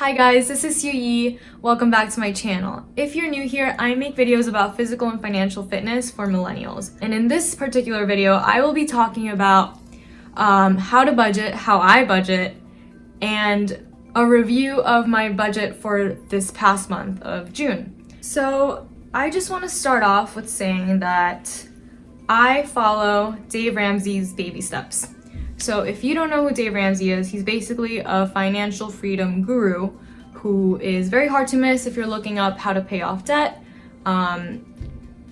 Hi guys, this is siu-yee. Welcome back to my channel. If you're new here, I make videos about physical and financial fitness for millennials. And in this particular video, I will be talking about how to budget, how I budget, and a review of my budget for this past month of June. So I just want to start off with saying that I follow Dave Ramsey's Baby Steps. So if you don't know who Dave Ramsey is, he's basically a financial freedom guru who is very hard to miss if you're looking up how to pay off debt,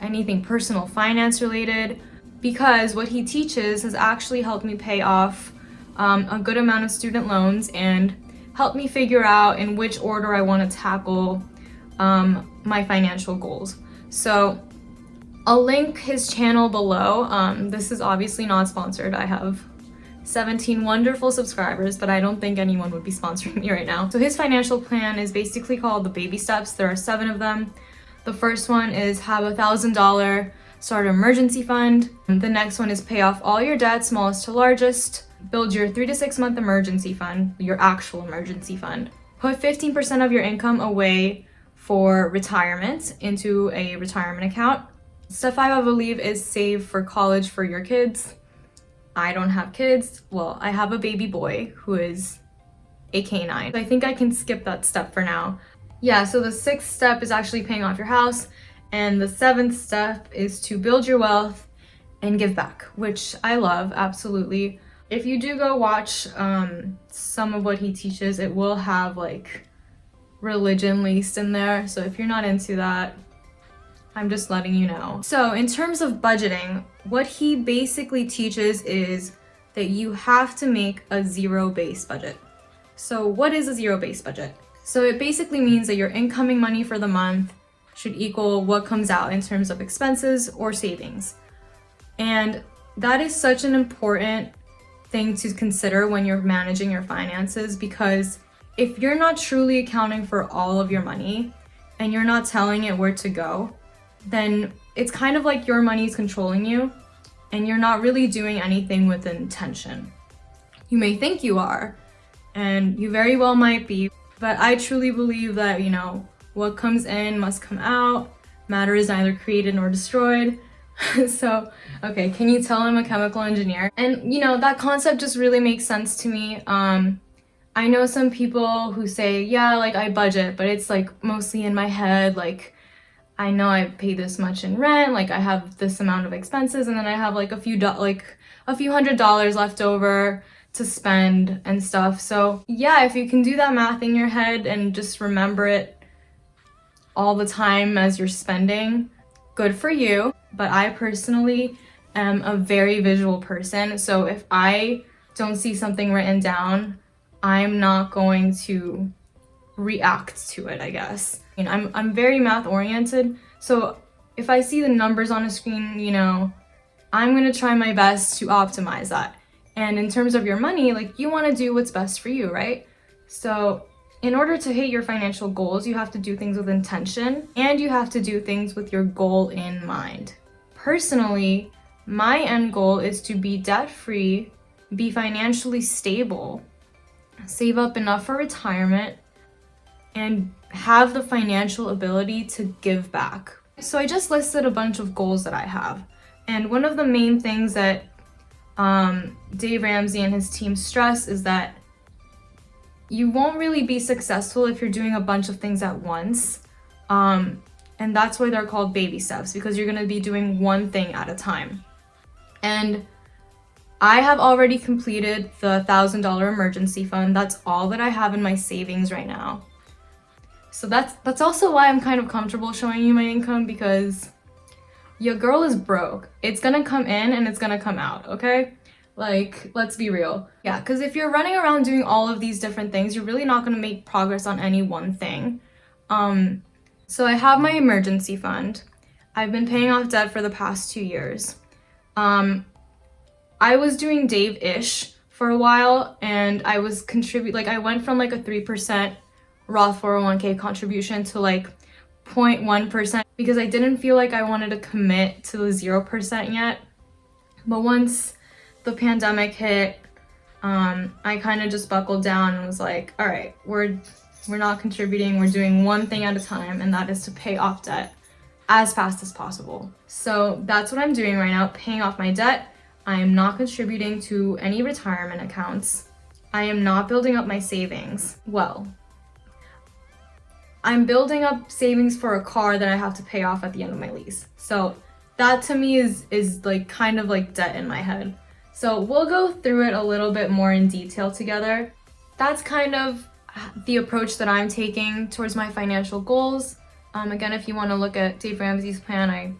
anything personal finance related, because what he teaches has actually helped me pay off a good amount of student loans and helped me figure out in which order I want to tackle my financial goals. So I'll link his channel below. This is obviously not sponsored. I have 17 wonderful subscribers, but I don't think anyone would be sponsoring me right now. So his financial plan is basically called the Baby Steps. There are 7 of them. The first one is have $1,000 start an emergency fund. The next one is pay off all your debt, smallest to largest. Build your 3 to 6 month emergency fund, your actual emergency fund. Put 15% of your income away for retirement into a retirement account. Step 5, I believe, is save for college for your kids. I don't have kids. Well, I have a baby boy who is a canine. I think I can skip that step for now. Yeah, so the 6th step is actually paying off your house. And the 7th step is to build your wealth and give back, which I love, absolutely. If you do go watch some of what he teaches, it will have like religion laced in there. So if you're not into that, I'm just letting you know. So in terms of budgeting, what he basically teaches is that you have to make a zero-based budget. So what is a zero-based budget? So it basically means that your incoming money for the month should equal what comes out in terms of expenses or savings. And that is such an important thing to consider when you're managing your finances, because if you're not truly accounting for all of your money and you're not telling it where to go, then it's kind of like your money is controlling you and you're not really doing anything with intention. You may think you are, and you very well might be, but I truly believe that, you know, what comes in must come out. Matter is neither created nor destroyed. So, okay, can you tell I'm a chemical engineer? And, you know, that concept just really makes sense to me. I know some people who say, yeah, like I budget, but it's like mostly in my head, like I know I pay this much in rent, like I have this amount of expenses, and then I have like a few $100 left over to spend and stuff. So yeah, if you can do that math in your head and just remember it all the time as you're spending, good for you. But I personally am a very visual person. So if I don't see something written down, I'm not going to react to it, I guess. And I'm very math oriented, so if I see the numbers on a screen, you know, I'm gonna try my best to optimize that. And in terms of your money, like you want to do what's best for you, right? So in order to hit your financial goals, you have to do things with intention and you have to do things with your goal in mind. Personally, my end goal is to be debt-free, be financially stable, save up enough for retirement, and have the financial ability to give back. So I just listed a bunch of goals that I have. And one of the main things that Dave Ramsey and his team stress is that you won't really be successful if you're doing a bunch of things at once. And that's why they're called baby steps, because you're gonna be doing one thing at a time. And I have already completed the $1,000 emergency fund. That's all that I have in my savings right now. So that's also why I'm kind of comfortable showing you my income, because your girl is broke. It's gonna come in and it's gonna come out, okay? Like, let's be real. Yeah, because if you're running around doing all of these different things, you're really not gonna make progress on any one thing. So I have my emergency fund. I've been paying off debt for the past 2 years. I was doing Dave-ish for a while, and I was I went from like a 3% Roth 401k contribution to like 0.1% because I didn't feel like I wanted to commit to the 0% yet. But once the pandemic hit, I kind of just buckled down and was like, all right, we're We're not contributing, we're doing one thing at a time, and that is to pay off debt as fast as possible. So that's what I'm doing right now, paying off my debt. I am not contributing to any retirement accounts. I am not building up my savings. Well, I'm building up savings for a car that I have to pay off at the end of my lease. So that to me is like kind of like debt in my head. So we'll go through it a little bit more in detail together. That's kind of the approach that I'm taking towards my financial goals. Again, if you want to look at Dave Ramsey's plan, I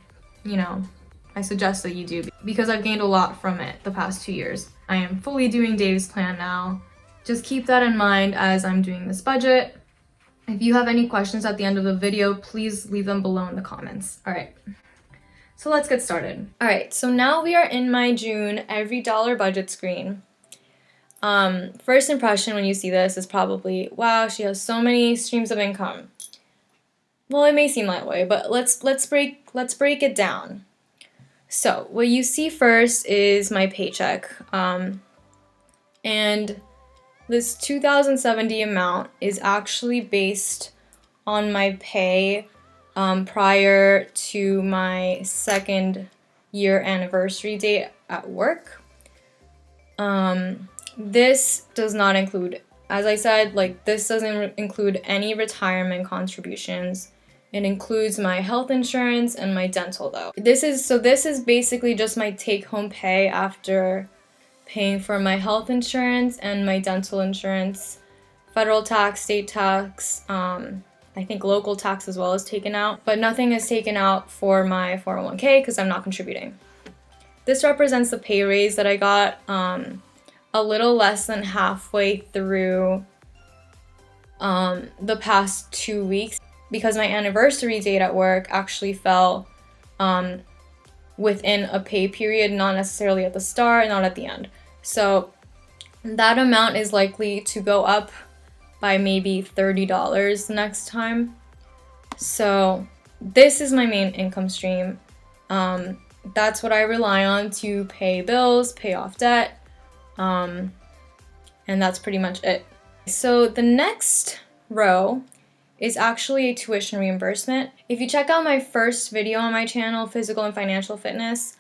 suggest that you do, because I've gained a lot from it the past 2 years. I am fully doing Dave's plan now. Just keep that in mind as I'm doing this budget. If you have any questions at the end of the video, please leave them below in the comments. All right, so let's get started. All right, so now we are in my June EveryDollar budget screen. First impression when you see this is probably, wow, she has so many streams of income. Well, it may seem that way, but let's break it down. So what you see first is my paycheck, and this $2,070 amount is actually based on my pay prior to my second year anniversary date at work. This does not include, as I said, this doesn't include any retirement contributions. It includes my health insurance and my dental though. This is basically just my take-home pay after paying for my health insurance and my dental insurance. Federal tax, state tax, I think local tax as well is taken out, but nothing is taken out for my 401k because I'm not contributing. This represents the pay raise that I got a little less than halfway through the past 2 weeks, because my anniversary date at work actually fell within a pay period, not necessarily at the start, not at the end. So that amount is likely to go up by maybe $30 next time. So this is my main income stream. That's what I rely on to pay bills, pay off debt, and that's pretty much it. So the next row is actually a tuition reimbursement. If you check out my first video on my channel, Physical and Financial Fitness,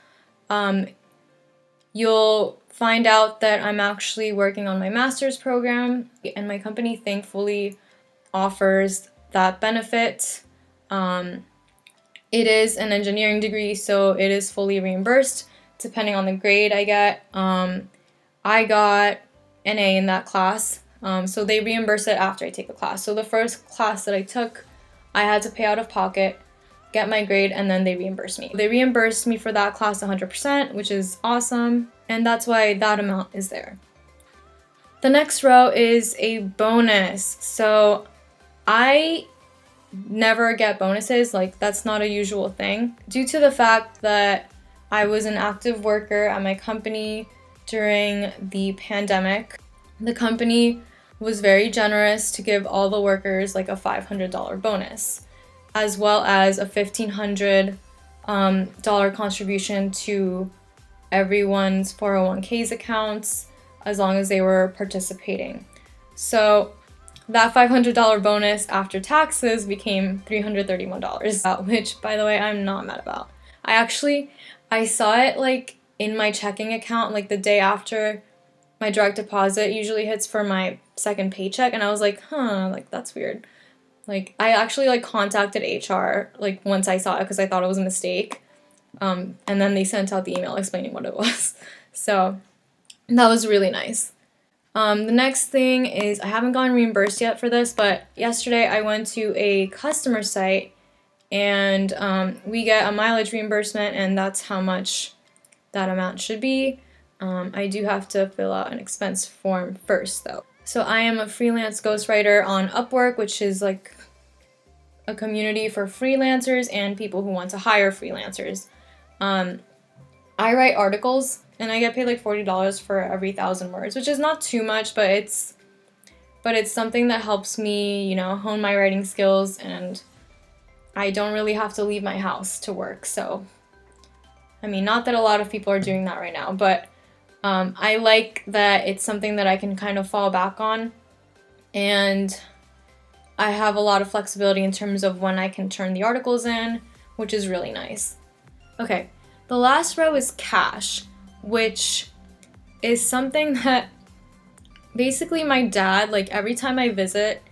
you'll find out that I'm actually working on my master's program, and my company thankfully offers that benefit. It is an engineering degree, so it is fully reimbursed depending on the grade I get. I got an A in that class. So they reimburse it after I take the class. So the first class that I took, I had to pay out of pocket, get my grade, and then they reimbursed me. They reimbursed me for that class 100%, which is awesome, and that's why that amount is there. The next row is a bonus. So I never get bonuses, that's not a usual thing. Due to the fact that I was an active worker at my company during the pandemic, the company was very generous to give all the workers a $500 bonus, as well as a $1,500 contribution to everyone's 401k's accounts as long as they were participating. So that $500 bonus after taxes became $331, which, by the way, I'm not mad about. I saw it in my checking account the day after my direct deposit usually hits for my second paycheck, and I was like, that's weird. I actually contacted HR once I saw it because I thought it was a mistake, and then they sent out the email explaining what it was. So that was really nice. The next thing is, I haven't gotten reimbursed yet for this, but yesterday I went to a customer site and we get a mileage reimbursement, and that's how much that amount should be. I do have to fill out an expense form first though. So I am a freelance ghostwriter on Upwork, which is a community for freelancers and people who want to hire freelancers. I write articles and I get paid $40 for every 1,000 words, which is not too much, but it's something that helps me, hone my writing skills, and I don't really have to leave my house to work. So, not that a lot of people are doing that right now, but I like that it's something that I can kind of fall back on, and I have a lot of flexibility in terms of when I can turn the articles in, which is really nice. Okay, the last row is cash, which is something that basically my dad, like every time I visit,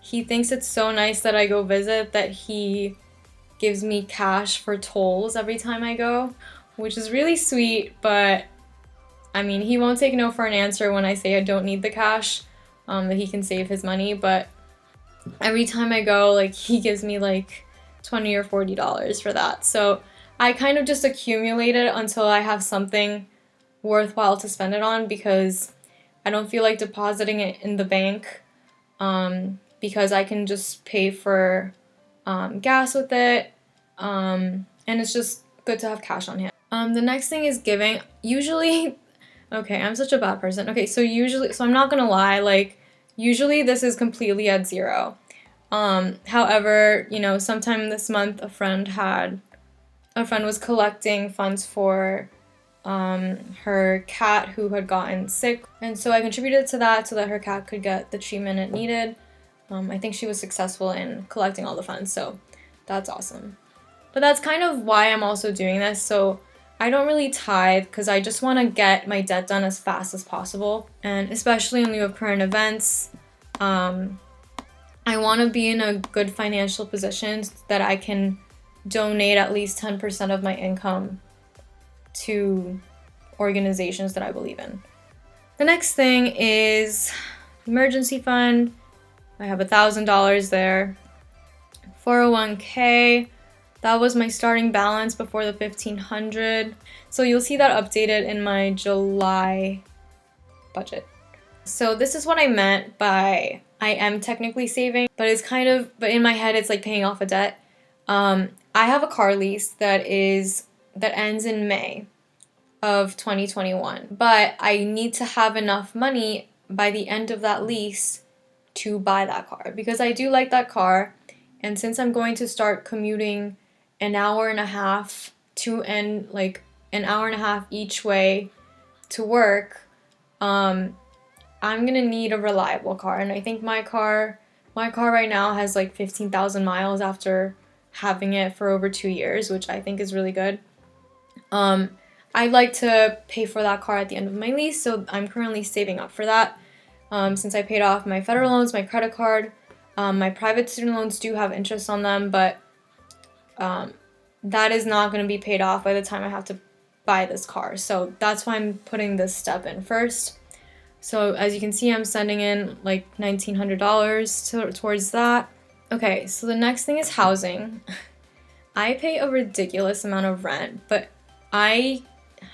he thinks it's so nice that I go visit that he gives me cash for tolls every time I go, which is really sweet, but I mean, he won't take no for an answer when I say I don't need the cash, that he can save his money, but every time I go, like, he gives me like $20 or $40 for that. So I kind of just accumulate it until I have something worthwhile to spend it on, because I don't feel like depositing it in the bank, because I can just pay for gas with it, and it's just good to have cash on hand. The next thing is giving. Usually, okay, I'm such a bad person. Okay, so I'm not gonna lie, like, usually this is completely at zero. However, you know, sometime this month a friend was collecting funds for her cat who had gotten sick, and so I contributed to that so that her cat could get the treatment it needed. I think she was successful in collecting all the funds, so that's awesome. But that's kind of why I'm also doing this. So I don't really tithe because I just want to get my debt done as fast as possible, and especially in lieu of current events, I want to be in a good financial position so that I can donate at least 10% of my income to organizations that I believe in. The next thing is emergency fund. I have $1,000 there. 401k, that was my starting balance before the $1,500. So you'll see that updated in my July budget. So this is what I meant by I am technically saving, but in my head it's like paying off a debt. I have a car lease that ends in May of 2021, but I need to have enough money by the end of that lease to buy that car, because I do like that car, and since I'm going to start commuting an hour and a half each way to work, I'm gonna need a reliable car, and I think my car right now has like 15,000 miles after having it for over 2 years, which I think is really good. I'd like to pay for that car at the end of my lease, so I'm currently saving up for that. Since I paid off my federal loans, my credit card, my private student loans do have interest on them, but that is not going to be paid off by the time I have to buy this car. So that's why I'm putting this step in first. So as you can see, I'm sending in like $1,900 towards that. Okay, so the next thing is housing. I pay a ridiculous amount of rent, but I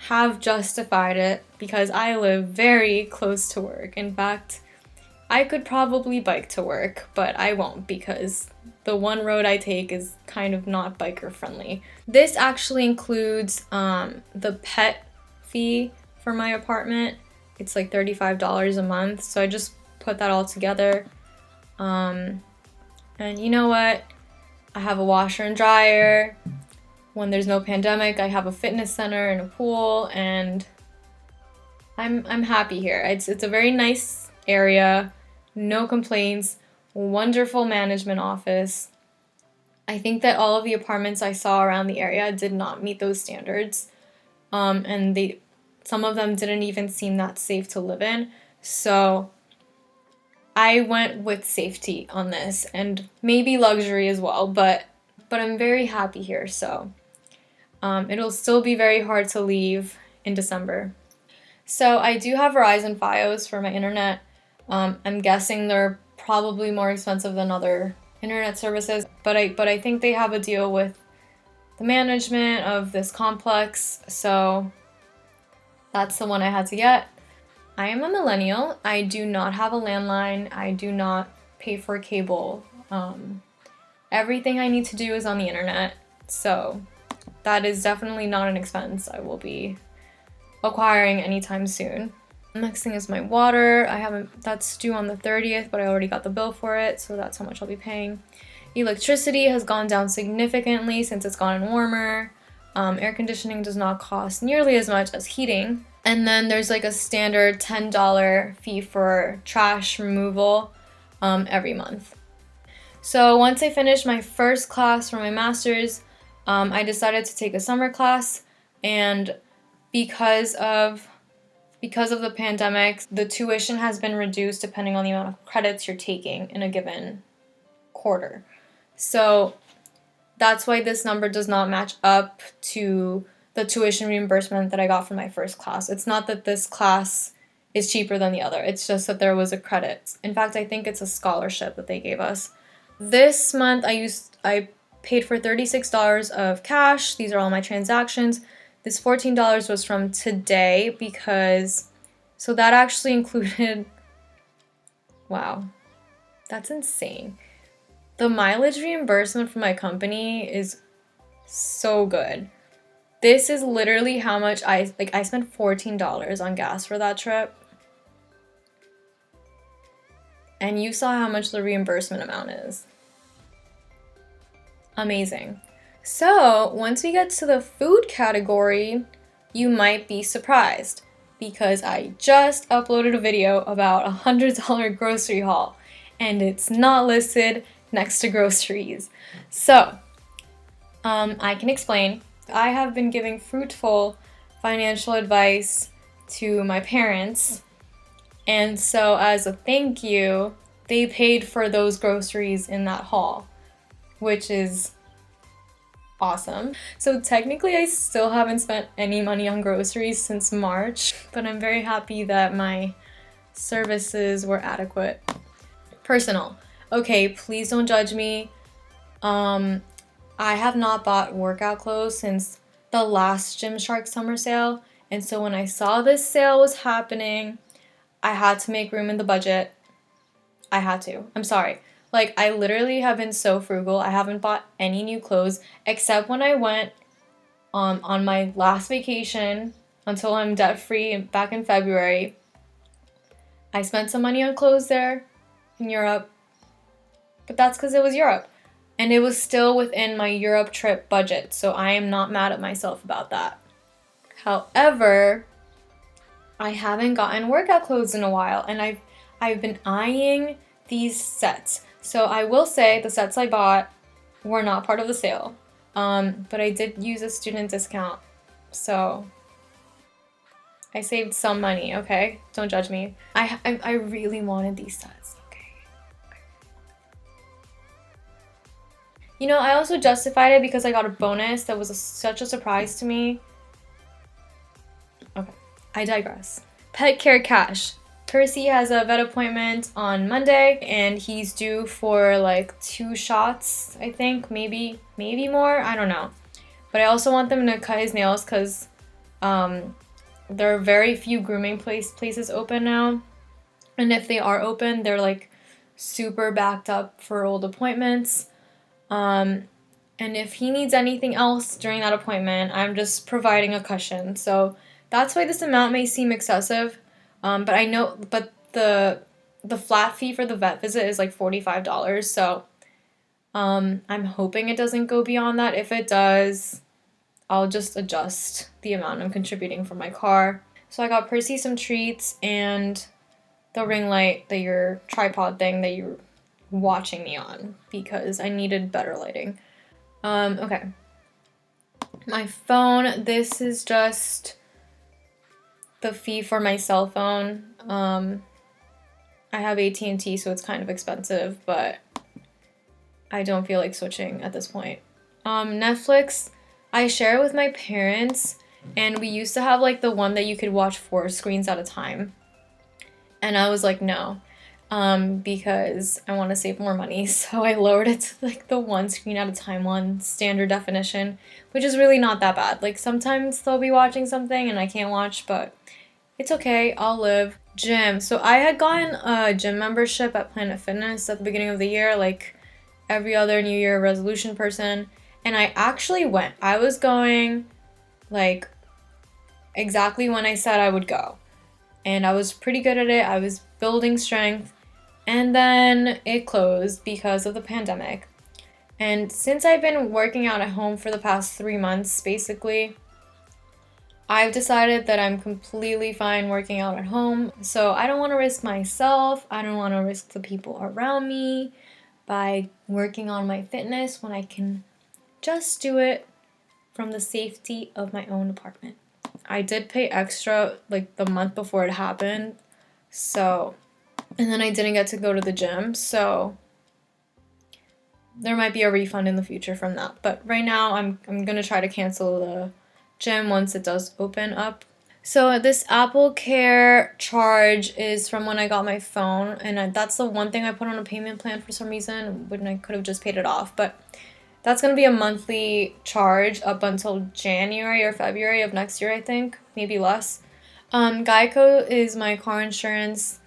have justified it because I live very close to work. In fact, I could probably bike to work, but I won't because the one road I take is kind of not biker friendly. This actually includes the pet fee for my apartment. It's like $35 a month, so I just put that all together. And you know what? I have a washer and dryer. When there's no pandemic, I have a fitness center and a pool, and I'm happy here. It's a very nice area, no complaints, wonderful management office. I think that all of the apartments I saw around the area did not meet those standards, and some of them didn't even seem that safe to live in. So I went with safety on this, and maybe luxury as well, but I'm very happy here, so it'll still be very hard to leave in December. So I do have Verizon Fios for my internet. I'm guessing they're probably more expensive than other internet services, but I think they have a deal with the management of this complex, so that's the one I had to get. I am a millennial. I do not have a landline. I do not pay for cable. Everything I need to do is on the internet, so that is definitely not an expense I will be acquiring anytime soon. The next thing is my water. That's due on the 30th, but I already got the bill for it, so that's how much I'll be paying. Electricity has gone down significantly since it's gotten warmer. Air conditioning does not cost nearly as much as heating. And then there's like a standard $10 fee for trash removal every month. So once I finished my first class for my master's, I decided to take a summer class, and because of the pandemic, the tuition has been reduced depending on the amount of credits you're taking in a given quarter. So that's why this number does not match up to the tuition reimbursement that I got from my first class. It's not that this class is cheaper than the other. It's just that there was a credit. In fact, I think it's a scholarship that they gave us. This month I paid for $36 of cash. These are all my transactions. This $14 was from today so that actually included, wow, that's insane. The mileage reimbursement from my company is so good. This is literally how much I spent $14 on gas for that trip. And you saw how much the reimbursement amount is. Amazing. So, once we get to the food category, you might be surprised because I just uploaded a video about a $100 grocery haul and it's not listed next to groceries. So, I can explain. I have been giving fruitful financial advice to my parents, and so as a thank you, they paid for those groceries in that haul, which is awesome. So technically I still haven't spent any money on groceries since March, but I'm very happy that my services were adequate. Personal. Okay, please don't judge me. I have not bought workout clothes since the last Gymshark summer sale, and so when I saw this sale was happening, I had to make room in the budget. I had to. I'm sorry. Like, I literally have been so frugal. I haven't bought any new clothes except when I went on my last vacation until I'm debt-free back in February. I spent some money on clothes there in Europe, but that's because it was Europe. And it was still within my Europe trip budget, so I am not mad at myself about that. However, I haven't gotten workout clothes in a while, and I've been eyeing these sets. So I will say the sets I bought were not part of the sale, but I did use a student discount, so I saved some money, okay? Don't judge me. I really wanted these sets, okay? You know, I also justified it because I got a bonus that was such a surprise to me. Okay, I digress. Pet care cash. Percy has a vet appointment on Monday, and he's due for like 2 shots, I think, maybe more, I don't know. But I also want them to cut his nails because there are very few grooming places open now, and if they are open, they're like super backed up for old appointments. And if he needs anything else during that appointment, I'm just providing a cushion. So that's why this amount may seem excessive. But the flat fee for the vet visit is like $45. So I'm hoping it doesn't go beyond that. If it does, I'll just adjust the amount I'm contributing for my car. So I got Percy some treats and the ring light, your tripod thing that you're watching me on because I needed better lighting. Okay. My phone, this is just the fee for my cell phone. I have AT&T, so it's kind of expensive, but I don't feel like switching at this point. Netflix, I share it with my parents, and we used to have like the one that you could watch 4 screens at a time. And I was like, no, because I want to save more money. So I lowered it to like the 1 screen at a time, 1 standard definition, which is really not that bad. Like sometimes they'll be watching something and I can't watch, but it's okay, I'll live. Gym. So I had gotten a gym membership at Planet Fitness at the beginning of the year, like every other New Year resolution person. And I actually went. I was going like exactly when I said I would go. And I was pretty good at it. I was building strength. And then it closed because of the pandemic. And since I've been working out at home for the past 3 months, basically, I've decided that I'm completely fine working out at home. So I don't want to risk myself. I don't want to risk the people around me. by working on my fitness when I can just do it from the safety of my own apartment. I did pay extra like the month before it happened, so, and then I didn't get to go to the gym, so there might be a refund in the future from that. But right now I'm gonna try to cancel the gym once it does open up. So this Apple Care charge is from when I got my phone, and that's the one thing I put on a payment plan for some reason when I could have just paid it off. But that's going to be a monthly charge up until January or February of next year, I think, maybe less. Geico is my car insurance.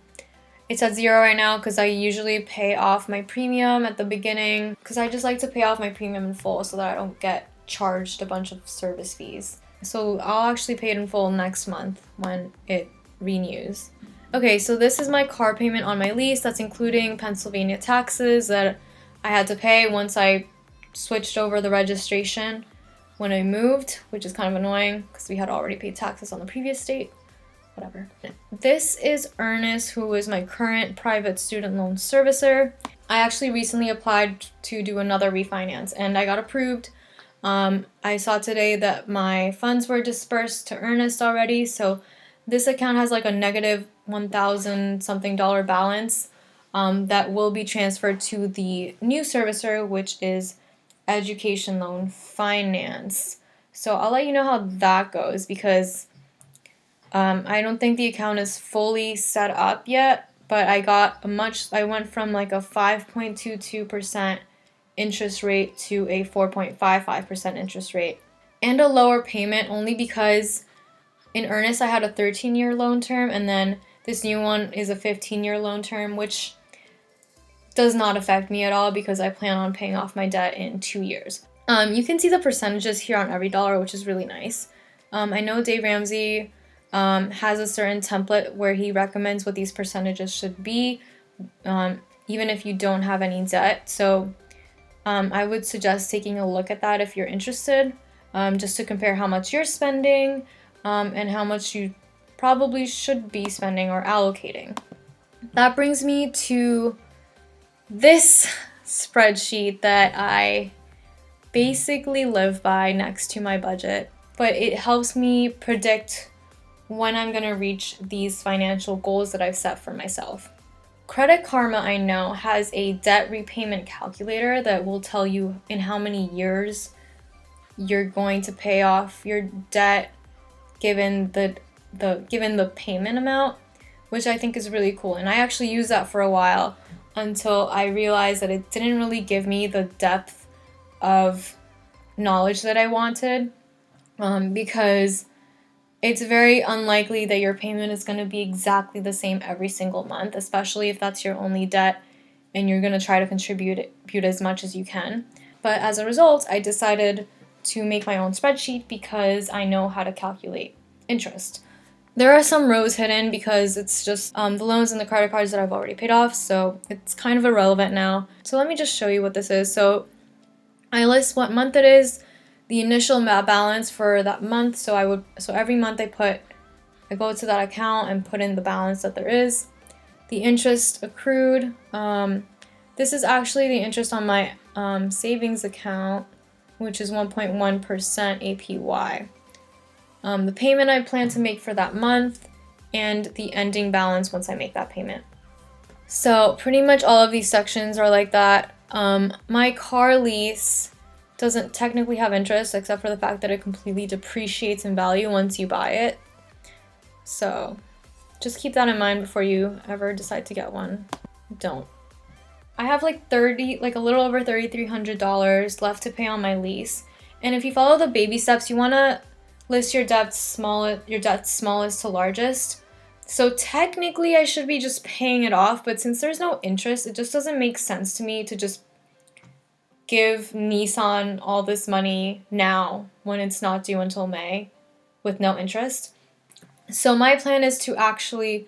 It's at 0 right now because I usually pay off my premium at the beginning because I just like to pay off my premium in full so that I don't get charged a bunch of service fees. So I'll actually pay it in full next month when it renews. Okay, so this is my car payment on my lease. That's including Pennsylvania taxes that I had to pay once I switched over the registration when I moved, which is kind of annoying because we had already paid taxes on the previous state. Whatever. This is Ernest, who is my current private student loan servicer. I actually recently applied to do another refinance and I got approved. I saw today that my funds were dispersed to Ernest already, so this account has like a negative $1,000 something balance that will be transferred to the new servicer, which is Education Loan Finance. So I'll let you know how that goes because I don't think the account is fully set up yet, but I went from like a 5.22% interest rate to a 4.55% interest rate and a lower payment only because in Earnest I had a 13-year loan term and then this new one is a 15-year loan term, which does not affect me at all because I plan on paying off my debt in 2 years. You can see the percentages here on EveryDollar, which is really nice. I know Dave Ramsey has a certain template where he recommends what these percentages should be, even if you don't have any debt. So I would suggest taking a look at that if you're interested, just to compare how much you're spending and how much you probably should be spending or allocating. That brings me to this spreadsheet that I basically live by next to my budget, but it helps me predict when I'm going to reach these financial goals that I've set for myself. Credit Karma, I know, has a debt repayment calculator that will tell you in how many years you're going to pay off your debt given the payment amount, which I think is really cool. And I actually used that for a while until I realized that it didn't really give me the depth of knowledge that I wanted, because it's very unlikely that your payment is going to be exactly the same every single month, especially if that's your only debt and you're going to try to contribute as much as you can. But as a result, I decided to make my own spreadsheet because I know how to calculate interest. There are some rows hidden because it's just the loans and the credit cards that I've already paid off, so it's kind of irrelevant now. So let me just show you what this is. So I list what month it is, the initial balance for that month. So every month I go to that account and put in the balance that there is, the interest accrued. This is actually the interest on my savings account, which is 1.1% APY. The payment I plan to make for that month, and the ending balance once I make that payment. So pretty much all of these sections are like that. My car lease doesn't technically have interest except for the fact that it completely depreciates in value once you buy it. So just keep that in mind before you ever decide to get one. Don't. I have like a little over $3,300 left to pay on my lease. And if you follow the baby steps, you want to list your debts smallest to largest. So technically I should be just paying it off, but since there's no interest, it just doesn't make sense to me to just give Nissan all this money now when it's not due until May with no interest. So my plan is to actually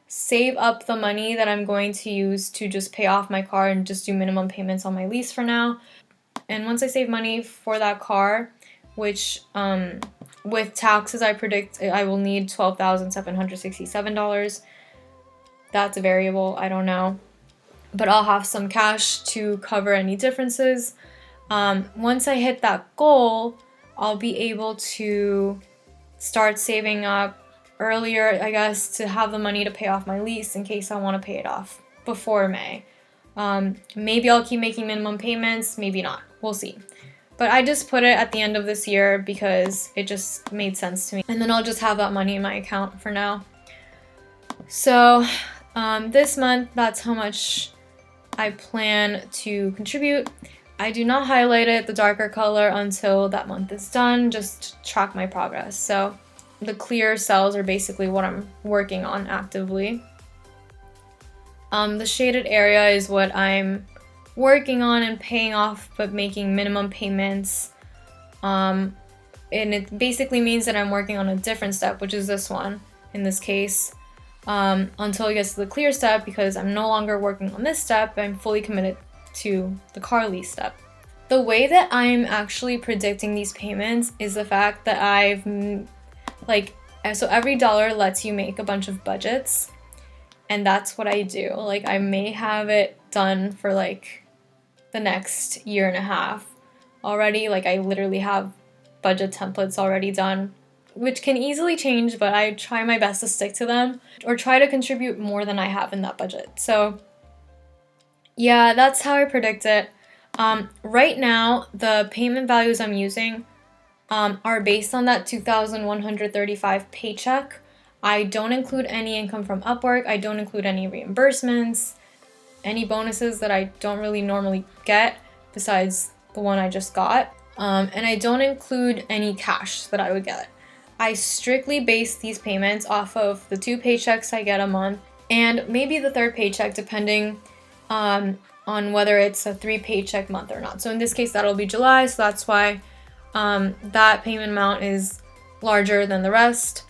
save up the money that I'm going to use to just pay off my car and just do minimum payments on my lease for now. And once I save money for that car, which with taxes I predict I will need $12,767. That's a variable, I don't know. but I'll have some cash to cover any differences. Once I hit that goal, I'll be able to start saving up earlier, I guess, to have the money to pay off my lease in case I want to pay it off before May. Maybe I'll keep making minimum payments, maybe not. We'll see. But I just put it at the end of this year because it just made sense to me. And then I'll just have that money in my account for now. So this month, that's how much I plan to contribute. I do not highlight it the darker color until that month is done, just to track my progress. So the clear cells are basically what I'm working on actively. The shaded area is what I'm working on and paying off, but making minimum payments. And it basically means that I'm working on a different step, which is this one in this case, until it gets to the clear step, because I'm no longer working on this step. I'm fully committed to the car lease step. The way that I'm actually predicting these payments is the fact that so EveryDollar lets you make a bunch of budgets, and that's what I do. Like, I may have it done for like the next year and a half already. Like, I literally have budget templates already done, which can easily change, but I try my best to stick to them or try to contribute more than I have in that budget. So yeah, that's how I predict it. Right now, the payment values I'm using are based on that $2,135 paycheck. I don't include any income from Upwork. I don't include any reimbursements, any bonuses that I don't really normally get besides the one I just got. And I don't include any cash that I would get. I strictly base these payments off of the 2 paychecks I get a month and maybe the 3rd paycheck, depending on whether it's a 3 paycheck month or not. So in this case, that'll be July, so that's why that payment amount is larger than the rest.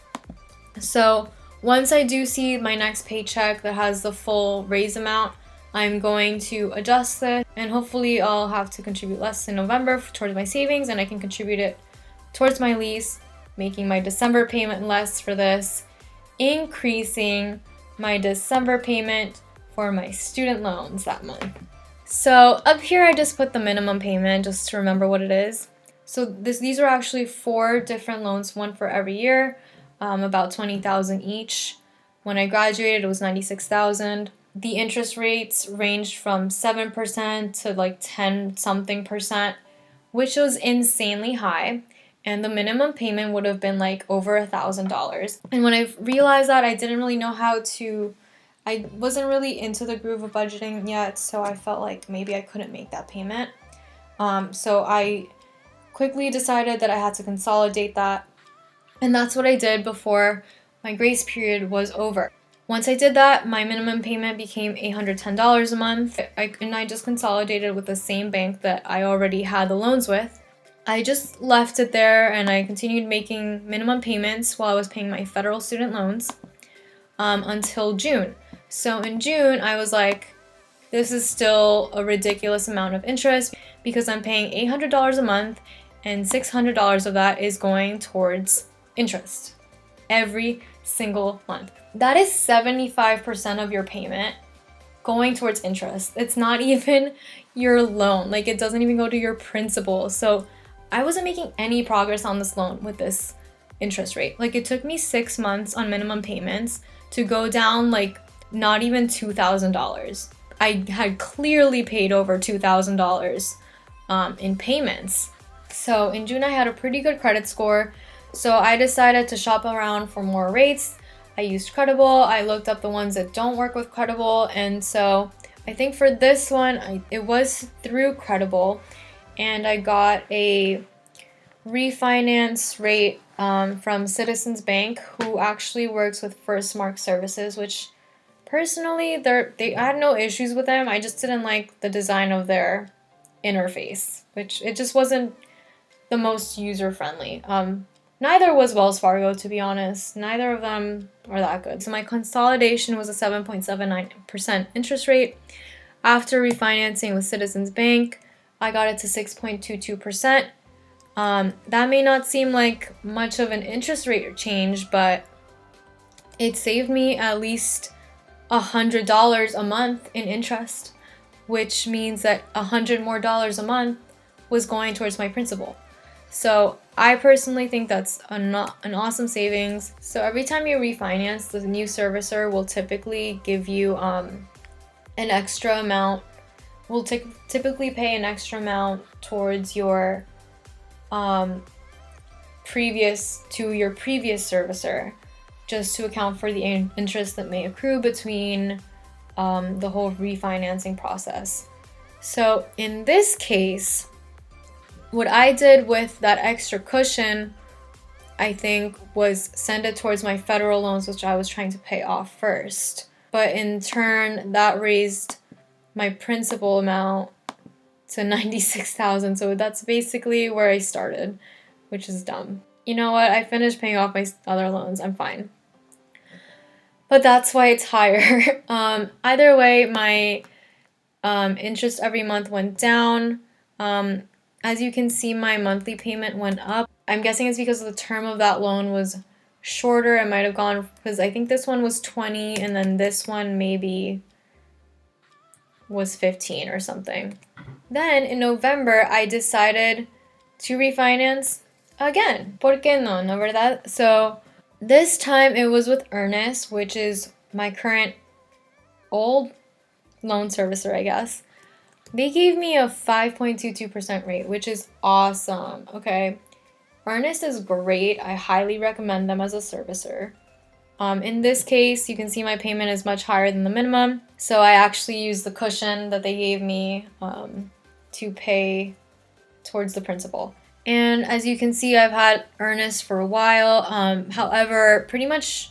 So once I do see my next paycheck that has the full raise amount, I'm going to adjust this, and hopefully I'll have to contribute less in November towards my savings, and I can contribute it towards my lease, making my December payment less for this, increasing my December payment for my student loans that month. So up here I just put the minimum payment just to remember what it is. So these are actually 4 different loans, one for every year, about $20,000 each. When I graduated, it was $96,000. The interest rates ranged from 7% to like 10 something percent, which was insanely high. And the minimum payment would have been like over $1,000. And when I realized that, I didn't really know I wasn't really into the groove of budgeting yet, so I felt like maybe I couldn't make that payment. So I quickly decided that I had to consolidate that. And that's what I did before my grace period was over. Once I did that, my minimum payment became $810 a month, and I just consolidated with the same bank that I already had the loans with. I just left it there, and I continued making minimum payments while I was paying my federal student loans until June. So in June, I was like, this is still a ridiculous amount of interest because I'm paying $800 a month, and $600 of that is going towards interest every single month. That is 75% of your payment going towards interest. It's not even your loan. Like, it doesn't even go to your principal. So I wasn't making any progress on this loan with this interest rate. Like, it took me 6 months on minimum payments to go down like not even $2,000. I had clearly paid over $2,000 in payments. So in June, I had a pretty good credit score. So I decided to shop around for more rates. I used Credible. I looked up the ones that don't work with Credible. And so I think for this one, it was through Credible. And I got a refinance rate from Citizens Bank, who actually works with First Mark Services, which personally, I had no issues with them. I just didn't like the design of their interface, which it just wasn't the most user-friendly. Neither was Wells Fargo, to be honest. Neither of them are that good. So my consolidation was a 7.79% interest rate. After refinancing with Citizens Bank, I got it to 6.22%. That may not seem like much of an interest rate change, but it saved me at least $100 a month in interest, which means that $100 more a month was going towards my principal. So I personally think that's an awesome savings. So every time you refinance, the new servicer will typically give you an extra amount. Will typically pay an extra amount towards your previous servicer, just to account for the interest that may accrue between the whole refinancing process. So in this case, what I did with that extra cushion, I think, was send it towards my federal loans, which I was trying to pay off first. But in turn, that raised my principal amount to $96,000. So that's basically where I started, which is dumb. You know what? I finished paying off my other loans. I'm fine. But that's why it's higher. Either way, my interest every month went down. As you can see, my monthly payment went up. I'm guessing it's because the term of that loan was shorter. It might have gone, because I think this one was 20 and then this one maybe was 15 or something. Then in November, I decided to refinance again. ¿Por qué no? No, verdad? So this time it was with Earnest, which is my current old loan servicer, I guess. They gave me a 5.22% rate, which is awesome. Okay. Earnest is great. I highly recommend them as a servicer. In this case, you can see my payment is much higher than the minimum. So I actually used the cushion that they gave me to pay towards the principal. And as you can see, I've had Earnest for a while. However, pretty much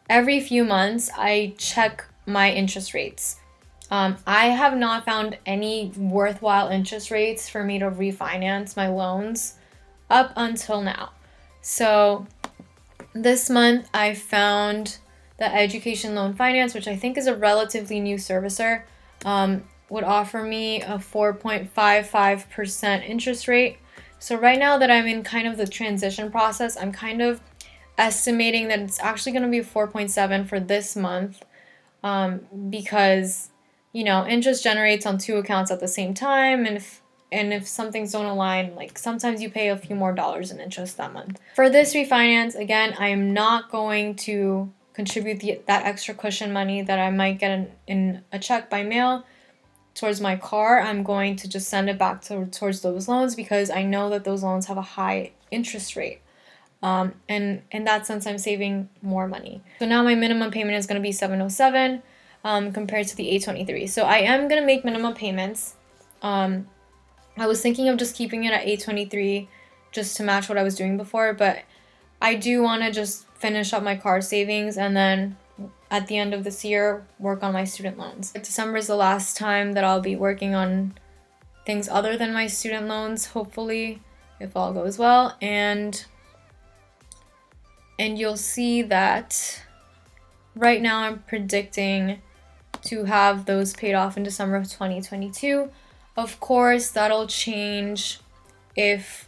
every few months, I check my interest rates. I have not found any worthwhile interest rates for me to refinance my loans up until now. So this month I found that Education Loan Finance, which I think is a relatively new servicer, would offer me a 4.55% interest rate. So right now that I'm in kind of the transition process, I'm kind of estimating that it's actually going to be 4.7 for this month, because interest generates on two accounts at the same time, and if some things don't align, like sometimes you pay a few more dollars in interest that month. For this refinance, again, I am not going to contribute that extra cushion money that I might get in a check by mail towards my car. I'm going to just send it back towards those loans, because I know that those loans have a high interest rate. And in that sense, I'm saving more money. So now my minimum payment is going to be $707. Compared to the $823. So I am going to make minimum payments. I was thinking of just keeping it at $823 just to match what I was doing before, but I do want to just finish up my car savings and then at the end of this year work on my student loans. December is the last time that I'll be working on things other than my student loans, hopefully, if all goes well. And you'll see that right now I'm predicting to have those paid off in December of 2022. Of course, that'll change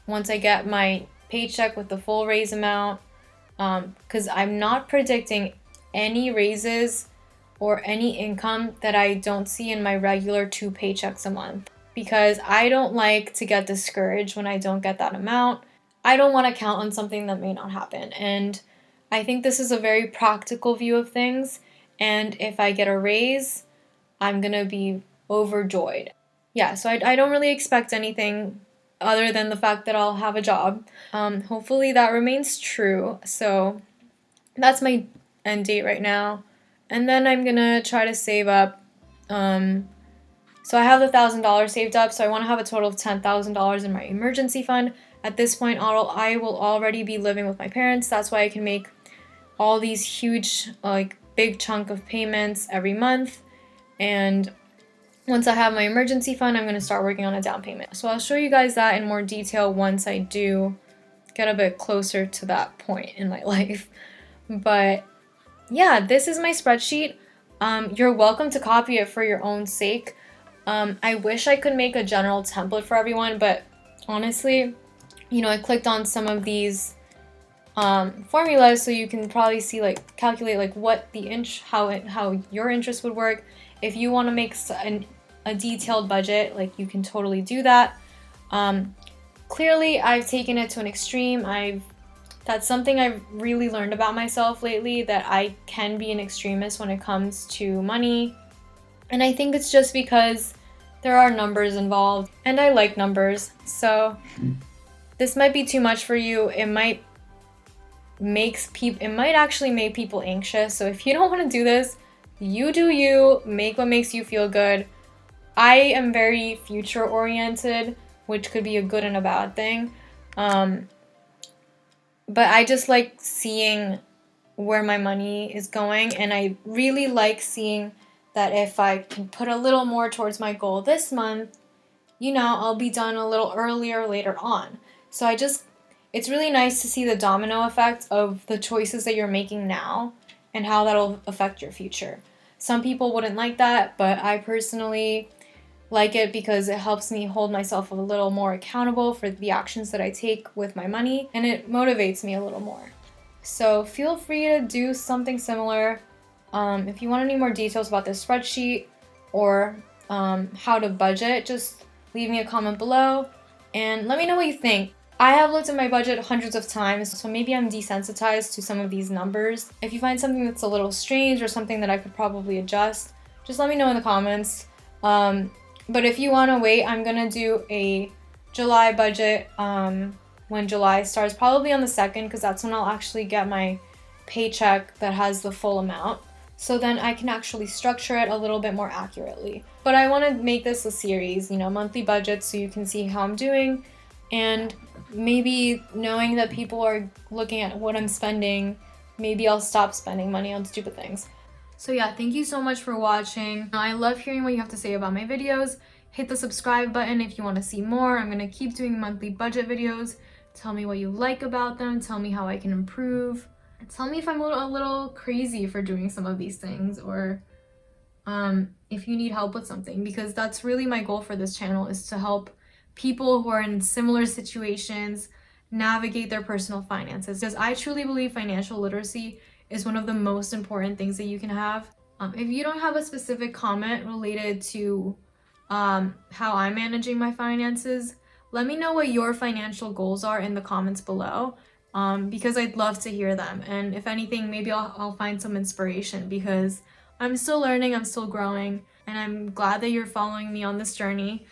once I get my paycheck with the full raise amount, because I'm not predicting any raises or any income that I don't see in my regular 2 paychecks a month, because I don't like to get discouraged when I don't get that amount. I don't want to count on something that may not happen, and I think this is a very practical view of things. And if I get a raise, I'm going to be overjoyed. Yeah, so I don't really expect anything other than the fact that I'll have a job. Hopefully that remains true. So that's my end date right now. And then I'm going to try to save up. So I have the $1,000 saved up. So I want to have a total of $10,000 in my emergency fund. At this point, I will already be living with my parents. That's why I can make all these huge, big chunk of payments every month. And once I have my emergency fund, I'm going to start working on a down payment. So I'll show you guys that in more detail once I do get a bit closer to that point in my life. But yeah, this is my spreadsheet. You're welcome to copy it for your own sake. I wish I could make a general template for everyone, but honestly, I clicked on some of these formulas, so you can probably see, like, calculate like what the how your interest would work. If you want to make a detailed budget, like, you can totally do that. Clearly, I've taken it to an extreme. That's something I've really learned about myself lately, that I can be an extremist when it comes to money. And I think it's just because there are numbers involved, and I like numbers. So this might be too much for you. It might actually make people anxious. So if you don't want to do this, you do you. Make what makes you feel good. I am very future oriented, which could be a good and a bad thing. But I just like seeing where my money is going, and I really like seeing that if I can put a little more towards my goal this month, I'll be done a little earlier later on. So it's really nice to see the domino effect of the choices that you're making now and how that'll affect your future. Some people wouldn't like that, but I personally like it because it helps me hold myself a little more accountable for the actions that I take with my money, and it motivates me a little more. So feel free to do something similar. If you want any more details about this spreadsheet or how to budget, just leave me a comment below and let me know what you think. I have looked at my budget hundreds of times, so maybe I'm desensitized to some of these numbers. If you find something that's a little strange or something that I could probably adjust, just let me know in the comments. But if you want to wait, I'm going to do a July budget when July starts, probably on the 2nd, because that's when I'll actually get my paycheck that has the full amount. So then I can actually structure it a little bit more accurately. But I want to make this a series, monthly budgets, so you can see how I'm doing. And maybe knowing that people are looking at what I'm spending, maybe I'll stop spending money on stupid things. So yeah, thank you so much for watching. I love hearing what you have to say about my videos. Hit the subscribe button if you want to see more. I'm going to keep doing monthly budget videos. Tell me what you like about them. Tell me how I can improve. Tell me if I'm a little crazy for doing some of these things, or if you need help with something, because that's really my goal for this channel, is to help people who are in similar situations navigate their personal finances. Because I truly believe financial literacy is one of the most important things that you can have. If you don't have a specific comment related to how I'm managing my finances, let me know what your financial goals are in the comments below, because I'd love to hear them. And if anything, maybe I'll find some inspiration, because I'm still learning, I'm still growing, and I'm glad that you're following me on this journey,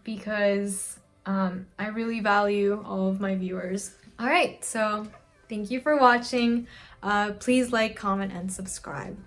because I really value all of my viewers. All right, so thank you for watching. Please like, comment, and subscribe.